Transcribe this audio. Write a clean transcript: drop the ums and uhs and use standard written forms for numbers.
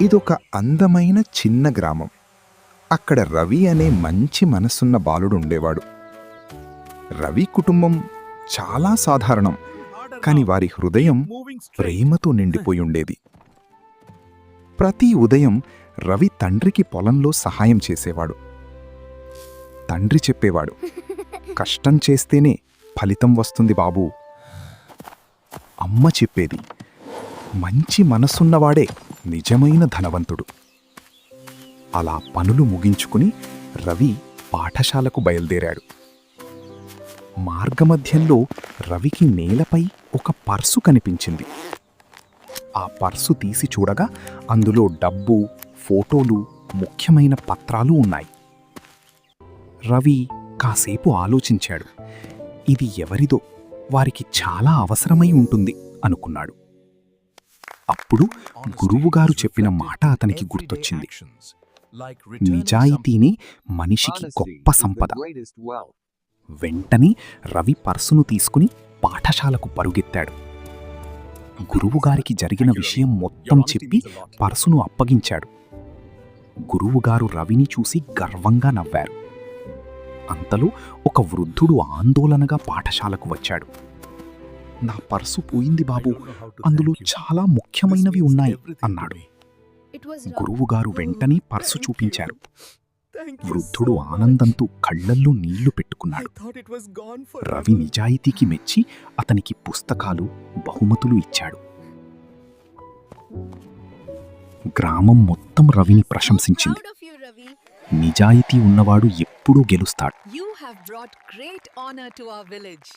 ఇదొక అందమైన చిన్న గ్రామం. అక్కడ రవి అనే మంచి మనసున్న బాలుడు ఉండేవాడు. రవి కుటుంబం చాలా సాధారణం, కాని వారి హృదయం ప్రేమతో నిండిపోయి ఉండేది. ప్రతి ఉదయం రవి తండ్రికి పొలంలో సహాయం చేసేవాడు. తండ్రి చెప్పేవాడు, కష్టం చేస్తేనే ఫలితం వస్తుంది బాబూ. అమ్మ చెప్పేది, మంచి మనసున్నవాడే నిజమైన ధనవంతుడు. అలా పనులు ముగించుకుని రవి పాఠశాలకు బయలుదేరాడు. మార్గమధ్యంలో రవికి నేలపై ఒక పర్సు కనిపించింది. ఆ పర్సు తీసి చూడగా అందులో డబ్బు, ఫోటోలు, ముఖ్యమైన పత్రాలు ఉన్నాయి. రవి కాసేపు ఆలోచించాడు. ఇది ఎవరిదో, వారికి చాలా అవసరమై ఉంటుంది అనుకున్నాడు. అప్పుడు గురువుగారు చెప్పిన మాట అతనికి గుర్తొచ్చింది. నిజాయితీనే మనిషికి గొప్ప సంపద. వెంటనే రవి పర్సును తీసుకుని పాఠశాలకు పరుగెత్తాడు. గురువుగారికి జరిగిన విషయం మొత్తం చెప్పి పర్సును అప్పగించాడు. గురువుగారు రవిని చూసి గర్వంగా నవ్వారు. అంతలో ఒక వృద్ధుడు ఆందోళనగా పాఠశాలకు వచ్చాడు. నా పర్సు పోయింది బాబూ, అందులో చాలా ముఖ్యమైనవి ఉన్నాయి అన్నాడు. గురువుగారు వెంటనే పర్సు చూపించారు. వృద్ధుడు ఆనందంతో కళ్ళల్లో నీళ్లు పెట్టుకున్నాడు. రవి నిజాయితీకి మెచ్చి అతనికి పుస్తకాలు, బహుమతులు ఇచ్చాడు. గ్రామం మొత్తం రవిని ప్రశంసించింది. నిజాయితీ ఉన్నవాడు ఎప్పుడూ గెలుస్తాడు. You have brought great honor to our village.